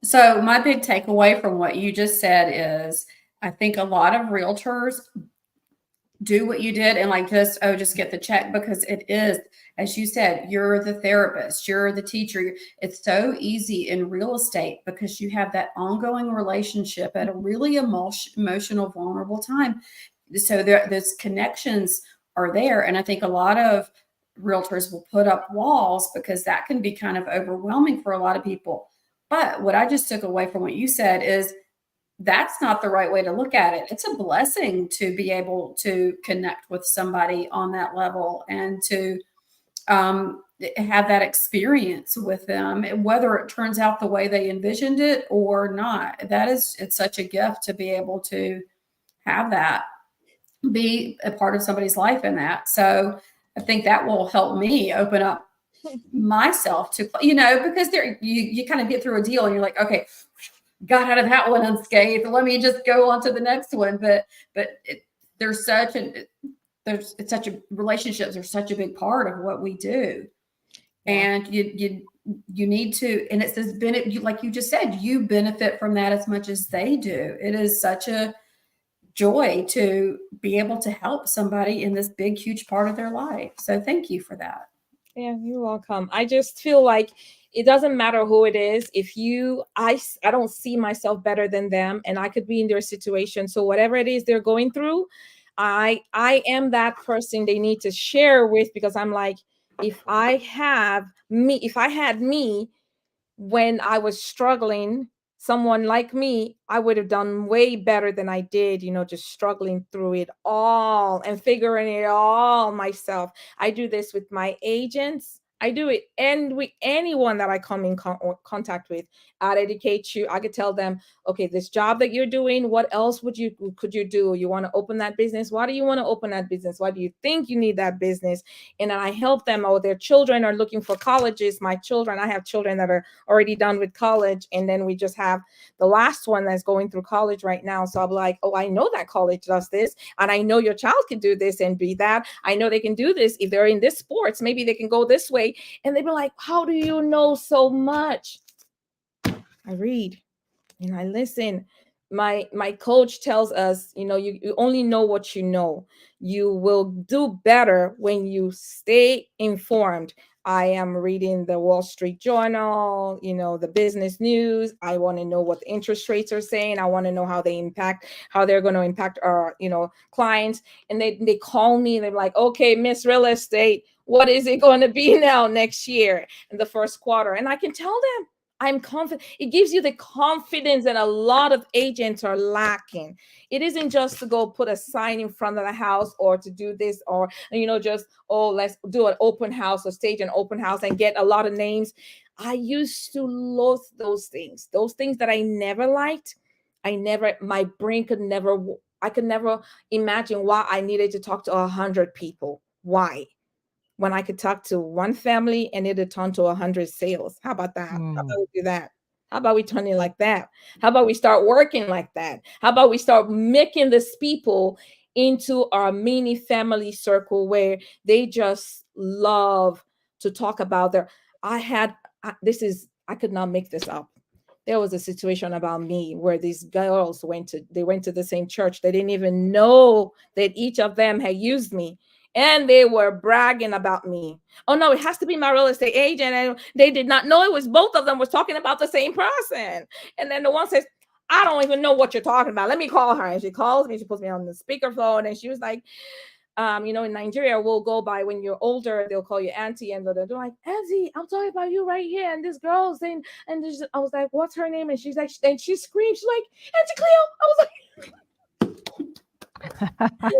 So my big takeaway from what you just said is I think a lot of realtors do what you did and like just get the check, because it is, as you said, you're the therapist, you're the teacher. It's so easy in real estate because you have that ongoing relationship at a really emotional, vulnerable time. So those connections are there. And I think a lot of realtors will put up walls because that can be kind of overwhelming for a lot of people. But what I just took away from what you said is that's not the right way to look at it. It's a blessing to be able to connect with somebody on that level and to have that experience with them, whether it turns out the way they envisioned it or not. It's such a gift to be able to have that be a part of somebody's life in that. So I think that will help me open up myself to, because you kind of get through a deal and you're like, okay, got out of that one unscathed. Let me just go on to the next one. But there's such a relationships are such a big part of what we do, and you need to. And it says like you just said, you benefit from that as much as they do. It is such a joy to be able to help somebody in this big, huge part of their life. So thank you for that. Yeah, you're welcome. I just feel like it doesn't matter who it is. I don't see myself better than them, and I could be in their situation. So whatever it is they're going through, I am that person they need to share with, because I'm like, if I had me when I was struggling, someone like me, I would have done way better than I did, just struggling through it all and figuring it all myself. I do this with my agents. I do it. And with anyone that I come in contact with, I'd educate you. I could tell them, okay, this job that you're doing, what else could you do? You want to open that business? Why do you want to open that business? Why do you think you need that business? And I help them, or their children are looking for colleges. My children, I have children that are already done with college. And then we just have the last one that's going through college right now. So I'm like, oh, I know that college does this. And I know your child can do this and be that. I know they can do this. If they're in this sports, maybe they can go this way. And they'd be like, how do you know so much? I read and I listen. My coach tells us, you only know what you know. You will do better when you stay informed. I am reading the Wall Street Journal, the business news. I want to know what the interest rates are saying. I want to know how they're going to impact our, clients. And they call me, they're like, okay, Miss Real Estate, what is it going to be now next year in the first quarter? And I can tell them. I'm confident. It gives you the confidence that a lot of agents are lacking. It isn't just to go put a sign in front of the house or to do this or, just, oh, let's do an open house or stage an open house and get a lot of names. I used to loathe those things that I never liked. My brain I could never imagine why I needed to talk to 100 people. Why? When I could talk to one family and it'd turn to 100 sales. How about that? How about we do that? How about we turn it like that? How about we start working like that? How about we start making these people into our mini family circle where they just love to talk about I could not make this up. There was a situation about me where these girls went to the same church. They didn't even know that each of them had used me. And they were bragging about me. Oh no, it has to be my real estate agent. And they did not know it was both of them was talking about the same person. And then the one says, I don't even know what you're talking about. Let me call her. And she calls me, she puts me on the speakerphone, and she was like, in Nigeria, we'll go by when you're older, they'll call you auntie, and they're like, Auntie, I'm talking about you right here. And this girl's saying, I was like, what's her name? And she's like, and she screamed, she's like, Auntie Cleo. I was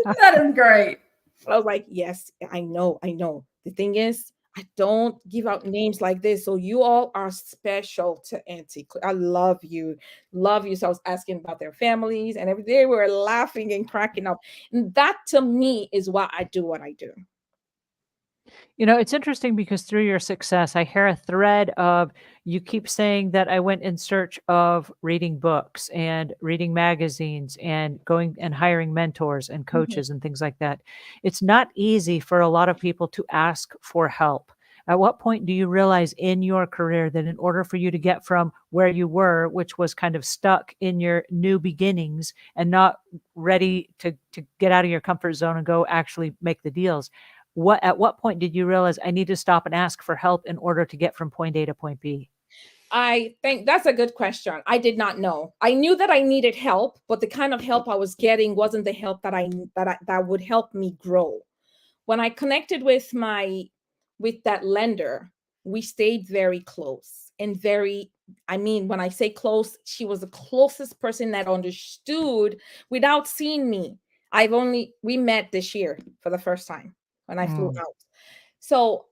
like, that is great. I was like, yes, I know. The thing is, I don't give out names like this. So you all are special to Auntie. I love you. Love you. So I was asking about their families and everything. They were laughing and cracking up. And that to me is why I do what I do. It's interesting because through your success, I hear a thread of you keep saying that I went in search of reading books and reading magazines and going and hiring mentors and coaches and things like that. It's not easy for a lot of people to ask for help. At what point do you realize in your career that in order for you to get from where you were, which was kind of stuck in your new beginnings and not ready to get out of your comfort zone and go actually make the deals, at what point did you realize I need to stop and ask for help in order to get from point A to point B? I think that's a good question. I did not know. I knew that I needed help, but the kind of help I was getting wasn't the help that would help me grow. When I connected with that lender, we stayed very close and when I say close, she was the closest person that understood without seeing me. We met this year for the first time when I flew out. So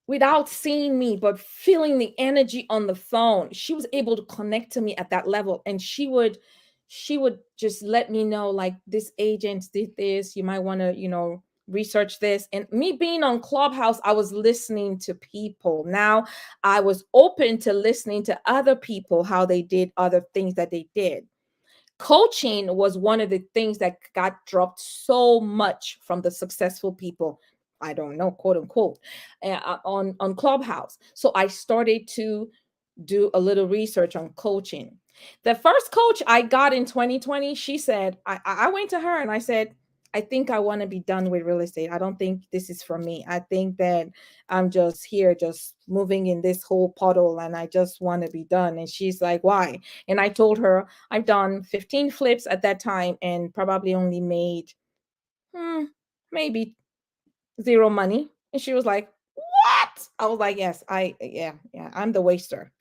without seeing me, but feeling the energy on the phone, she was able to connect to me at that level. And she would just let me know, like, this agent did this, you might want to, research this. And me being on Clubhouse, I was listening to people. Now I was open to listening to other people, how they did other things that they did. Coaching was one of the things that got dropped so much from the successful people, I don't know, quote unquote, on Clubhouse. So I started to do a little research on coaching. The first coach I got in 2020, she said, I went to her and I said, I think I want to be done with real estate. I don't think this is for me. I think that I'm just here, just moving in this whole puddle, and I just want to be done. And she's like, why? And I told her I've done 15 flips at that time and probably only made maybe zero money. And she was like, what? I was like, yes, yeah, I'm the waster.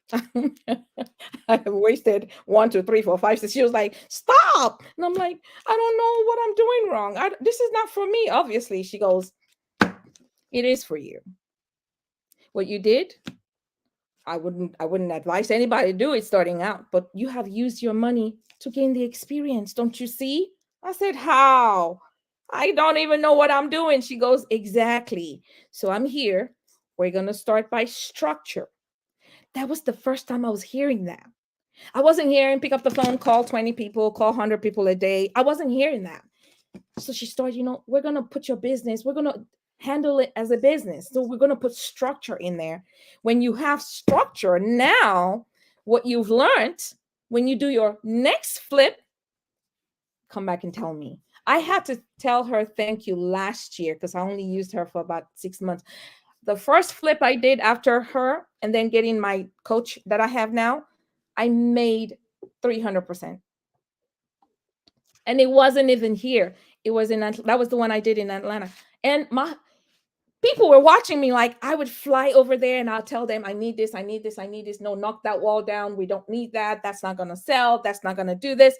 I have wasted 1, 2, 3, 4, 5, 6. She was like, stop. And I'm like, I don't know what I'm doing wrong. This is not for me, obviously. She goes, it is for you. What you did, I wouldn't advise anybody to do it starting out, but you have used your money to gain the experience. Don't you see? I said, how? I don't even know what I'm doing. She goes, exactly. So I'm here. We're going to start by structure. That was the first time I was hearing that. I wasn't hearing pick up the phone, call 20 people, call 100 people a day. I wasn't hearing that. So she started, we're going to put your business, we're going to handle it as a business. So we're going to put structure in there. When you have structure, now what you've learned, when you do your next flip, come back and tell me. I had to tell her thank you last year because I only used her for about 6 months. The first flip I did after her and then getting my coach that I have now, I made 300%. And it wasn't even here. It was that was the one I did in Atlanta. And my people were watching me, like I would fly over there and I'll tell them, I need this, I need this, I need this. No, knock that wall down. We don't need that. That's not going to sell. That's not going to do this.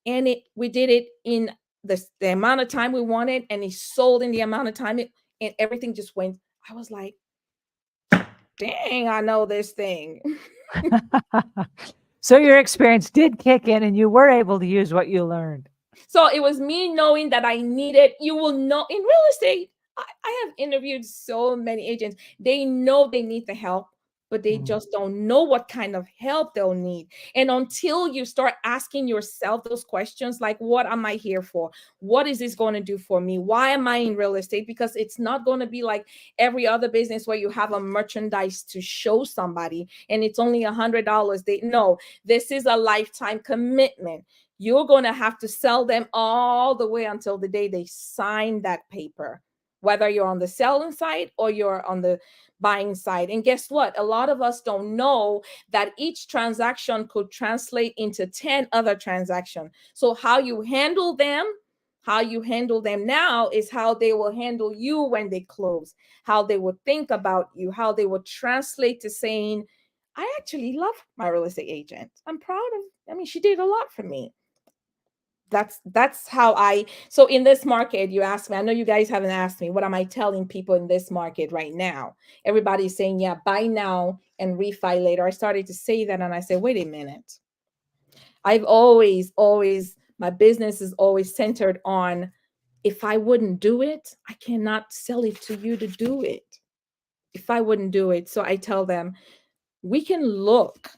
And we did it in the amount of time we wanted, and it sold in the amount of time and everything just went. I was like, dang, I know this thing. So your experience did kick in and you were able to use what you learned. So it was me knowing that I needed, you will know in real estate, I have interviewed so many agents. They know they need the help, but they just don't know what kind of help they'll need. And until you start asking yourself those questions, like, what am I here for? What is this going to do for me? Why am I in real estate? Because it's not going to be like every other business where you have a merchandise to show somebody and it's only $100. No, this is a lifetime commitment. You're going to have to sell them all the way until the day they sign that paper, whether you're on the selling side or you're on the buying side. And guess what? A lot of us don't know that each transaction could translate into 10 other transactions. So how you handle them now is how they will handle you when they close, how they will think about you, how they will translate to saying, I actually love my real estate agent. I'm proud of, she did a lot for me. That's how so in this market, you asked me, I know you guys haven't asked me, what am I telling people in this market right now? Everybody's saying, yeah, buy now and refi later. I started to say that and I said, wait a minute. I've always, my business is always centered on, if I wouldn't do it, I cannot sell it to you to do it. If I wouldn't do it. So I tell them, we can look.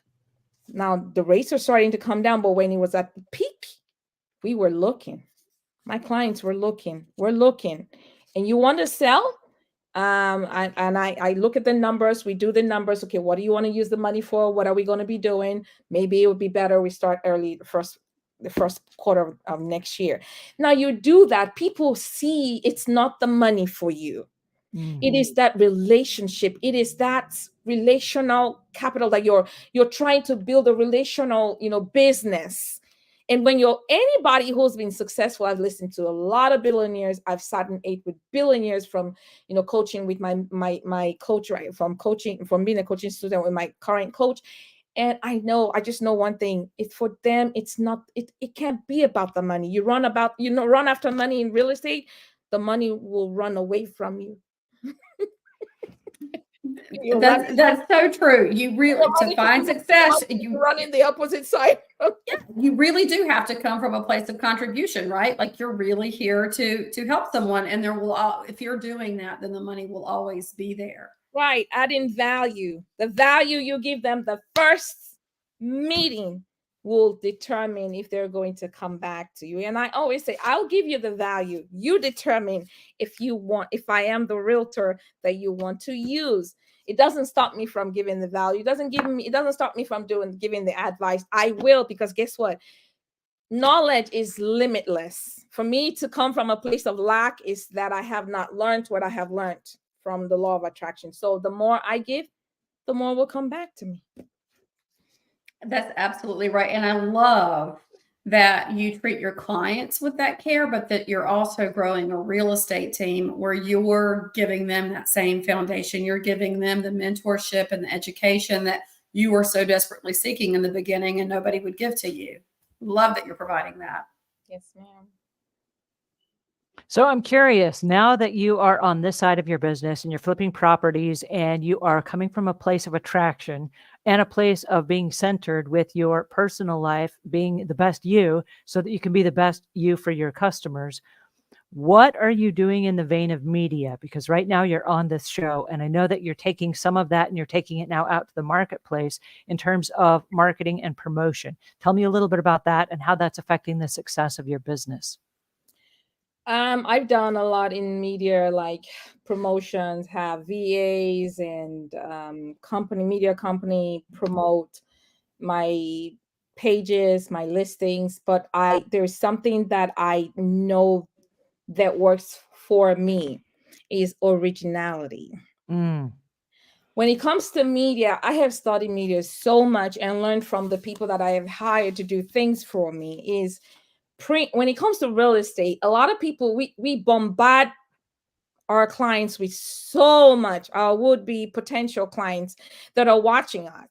Now the rates are starting to come down, but when it was at the peak, we were looking. My clients were looking. We're looking. And you want to sell? I look at the numbers. We do the numbers. Okay, what do you want to use the money for? What are we going to be doing? Maybe it would be better we start early, the first quarter of next year. Now you do that. People see it's not the money for you. It is that relationship. It is that relational capital that you're trying to build a relational, business. And when you're anybody who's been successful, I've listened to a lot of billionaires. I've sat and ate with billionaires from, coaching with my coach, right? From being a coaching student with my current coach. And I just know one thing. It's for them. It's not, it can't be about the money. You run after money in real estate, the money will run away from you. That's so true. You really, to find success, you run in the opposite side. Yeah, you really do have to come from a place of contribution, right? Like you're really here to help someone, and if you're doing that, then the money will always be there. Right, adding value. The value you give them the first meeting will determine if they're going to come back to you. And I always say, I'll give you the value. You determine if I am the realtor that you want to use. It doesn't stop me from giving the value. It doesn't stop me from giving the advice. I will, because guess what? Knowledge is limitless. For me to come from a place of lack is that I have not learned what I have learned from the law of attraction. So the more I give, the more will come back to me. That's absolutely right. And I love that you treat your clients with that care, but that you're also growing a real estate team where you're giving them that same foundation. You're giving them the mentorship and the education that you were so desperately seeking in the beginning and nobody would give to you. Love that you're providing that. Yes, ma'am. So I'm curious, now that you are on this side of your business and you're flipping properties and you are coming from a place of attraction and a place of being centered with your personal life, being the best you so that you can be the best you for your customers, what are you doing in the vein of media? Because right now you're on this show, and I know that you're taking some of that and you're taking it now out to the marketplace in terms of marketing and promotion. Tell me a little bit about that and how that's affecting the success of your business. I've done a lot in media, like promotions, have VAs and media company promote my pages, my listings, but there's something that I know that works for me is originality. Mm. When it comes to media, I have studied media so much and learned from the people that I have hired to do things for me is when it comes to real estate, a lot of people, we bombard our clients with so much, our would-be potential clients that are watching us,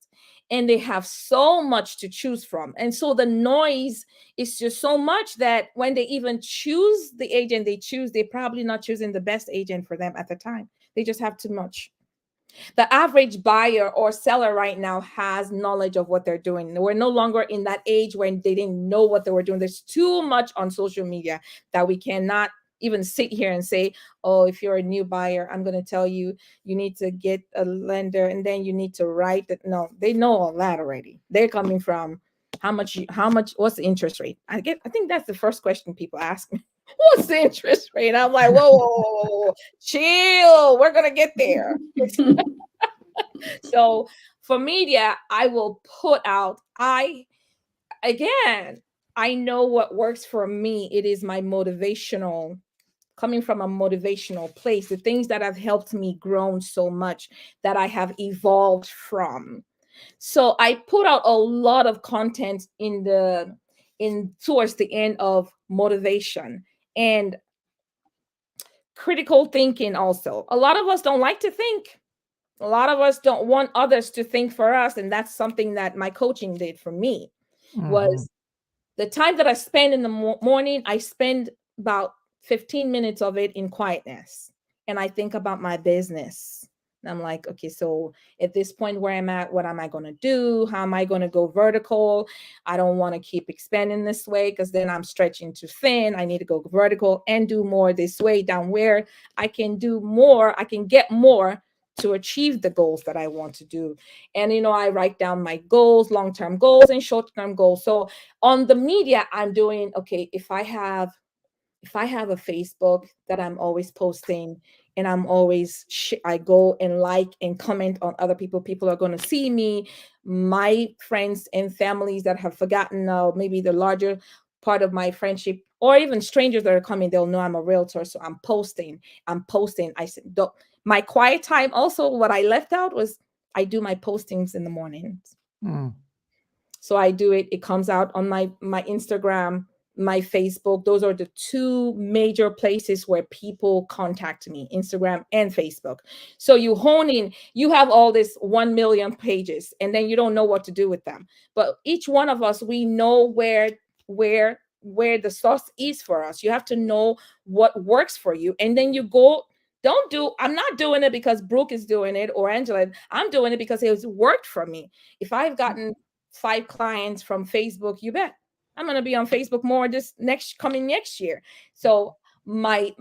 and they have so much to choose from. And so the noise is just so much that when they even choose the agent they choose, they're probably not choosing the best agent for them at the time. They just have too much. The average buyer or seller right now has knowledge of what they're doing. We're no longer in that age when they didn't know what they were doing. There's too much on social media that we cannot even sit here and say, oh, if you're a new buyer, I'm going to tell you, you need to get a lender and then you need to write that. No, they know all that already. They're coming from how much, what's the interest rate? I think that's the first question people ask me. What's the interest rate? I'm like, whoa, chill. We're going to get there. So for media, I will put out, I know what works for me. It is my coming from a motivational place, the things that have helped me grown so much that I have evolved from. So I put out a lot of content towards the end of motivation and critical thinking also. A lot of us don't like to think. A lot of us don't want others to think for us. And that's something that my coaching did for me was the time that I spend in the morning, I spend about 15 minutes of it in quietness. And I think about my business. And I'm like, okay, so at this point where I'm at, what am I going to do? How am I going to go vertical? I don't want to keep expanding this way because then I'm stretching too thin. I need to go vertical and do more this way down where I can do more. I can get more to achieve the goals that I want to do. And, I write down my goals, long-term goals and short-term goals. So on the media, I'm doing, okay, if I have a Facebook that I'm always posting and I'm always, I go and like and comment on other people are going to see me, my friends and families that have forgotten maybe the larger part of my friendship, or even strangers that are coming, they'll know I'm a realtor. So I'm posting. I said, my quiet time also, what I left out was I do my postings in the mornings. So I do it. It comes out on my Instagram, my Facebook. Those are the two major places where people contact me, Instagram and Facebook. So you hone in, you have all this 1 million pages, and then you don't know what to do with them. But each one of us, we know where the source is for us. You have to know what works for you. And then you go, I'm not doing it because Brooke is doing it or Angela. I'm doing it because it's worked for me. If I've gotten 5 clients from Facebook, you bet I'm going to be on Facebook more this coming next year. So my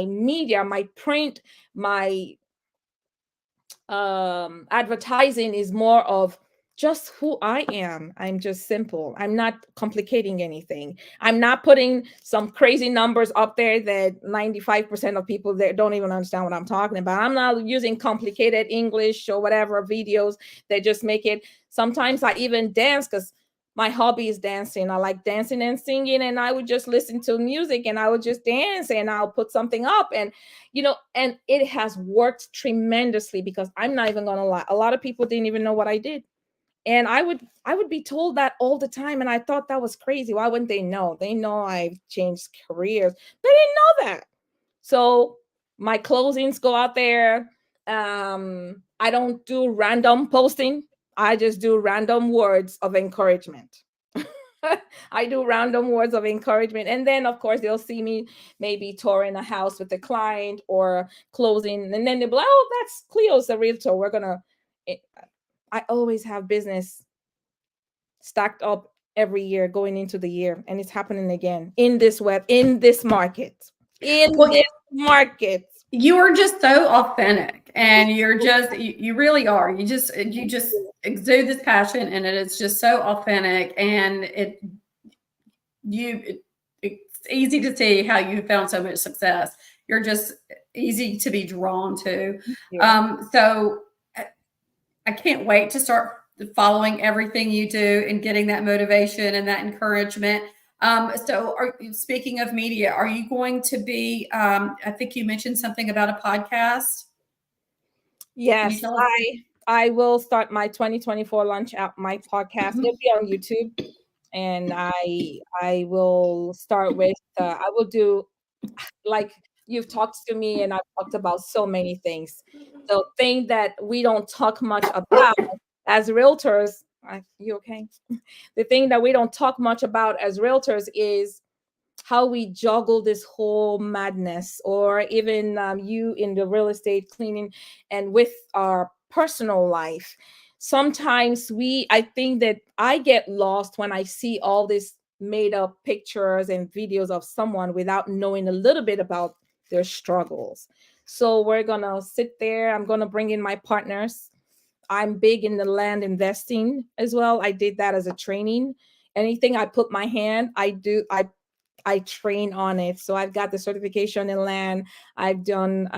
media, my print, my advertising is more of just who I am. I'm just simple. I'm not complicating anything. I'm not putting some crazy numbers up there that 95% of people that don't even understand what I'm talking about. I'm not using complicated English or whatever videos that just make it. Sometimes I even dance because my hobby is dancing. I like dancing and singing, and I would just listen to music and I would just dance and I'll put something up. And, and it has worked tremendously because I'm not even going to lie. A lot of people didn't even know what I did. And I would be told that all the time. And I thought that was crazy. Why wouldn't they know? They know I've changed careers. They didn't know that. So my closings go out there. I don't do random posting. I just do random words of encouragement. I do random words of encouragement. And then, of course, they'll see me maybe touring a house with a client or closing. And then they'll be like, oh, that's Cleo's the realtor. We're going to, I always have business stacked up every year going into the year. And it's happening again in this market, this market. You are just so authentic, and you're just you really are. You just exude this passion, and it's just so authentic, and it's easy to see how you found so much success. You're just easy to be drawn to. So I can't wait to start following everything you do and getting that motivation and that encouragement. So speaking of media, are you going to be, I think you mentioned something about a podcast. Yes, I will start my 2024 launch out my podcast. It'll be on YouTube. And I will start with, I will do, like you've talked to me and I've talked about so many things. The thing that we don't talk much about as realtors, you okay? The thing that we don't talk much about as realtors is how we juggle this whole madness, or even you in the real estate cleaning and with our personal life. Sometimes I think that I get lost when I see all these made up pictures and videos of someone without knowing a little bit about their struggles. So we're gonna sit there. I'm gonna bring in my partners. I'm big in the land investing as well. I did that as a training. Anything I put my hand, I train on it. So I've got the certification in land. I've done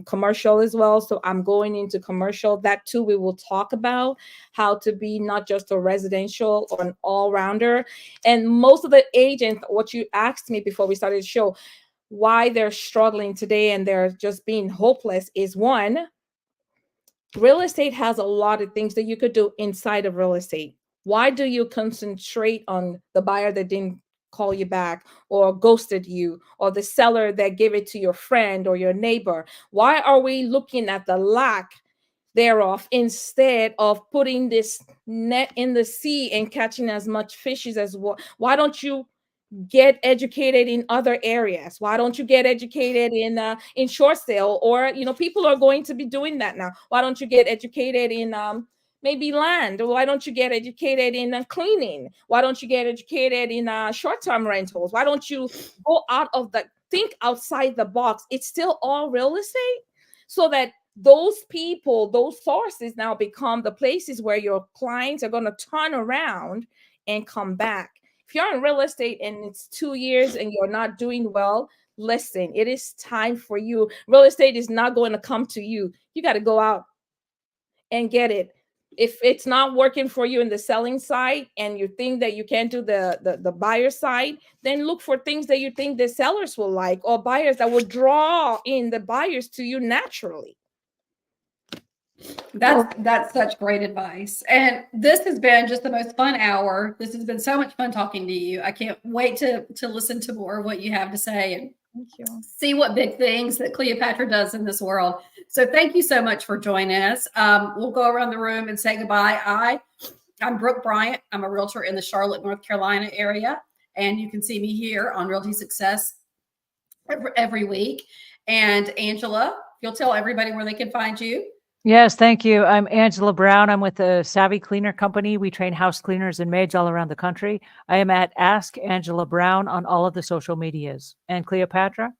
commercial as well. So I'm going into commercial. That too, we will talk about how to be not just a residential or an all-rounder. And most of the agents, what you asked me before we started the show, why they're struggling today and they're just being hopeless is, one, real estate has a lot of things that you could do inside of real estate. Why do you concentrate on the buyer that didn't call you back or ghosted you, or the seller that gave it to your friend or your neighbor? Why are we looking at the lack thereof instead of putting this net in the sea and catching as much fishes as what? Why don't you get educated in other areas? Why don't you get educated in short sale? Or people are going to be doing that now. Why don't you get educated in maybe land? Or why don't you get educated in cleaning? Why don't you get educated in short-term rentals? Why don't you go think outside the box? It's still all real estate, so that those people, those sources now become the places where your clients are going to turn around and come back. If you're in real estate and it's 2 years and you're not doing well, listen, it is time for you. Real estate is not going to come to you. You got to go out and get it. If it's not working for you in the selling side and you think that you can't do the buyer side, then look for things that you think the sellers will like, or buyers that will draw in the buyers to you naturally. That's such great advice. And this has been just the most fun hour. This has been so much fun talking to you. I can't wait to listen to more of what you have to say and Thank you. See what big things that Cleopatra does in this world. So thank you so much for joining us. We'll go around the room and say goodbye. I'm Brooke Bryant. I'm a realtor in the Charlotte, North Carolina area. And you can see me here on Realty Success every week. And Angela, you'll tell everybody where they can find you. Yes, thank you. I'm Angela Brown. I'm with the Savvy Cleaner Company. We train house cleaners and maids all around the country. I am at Ask Angela Brown on all of the social medias. And Cleopatra?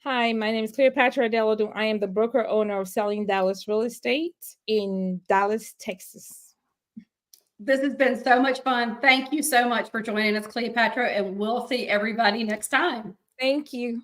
Hi, my name is Cleopatra Adelodun. I am the broker owner of Selling Dallas Real Estate in Dallas, Texas. This has been so much fun. Thank you so much for joining us, Cleopatra, and we'll see everybody next time. Thank you.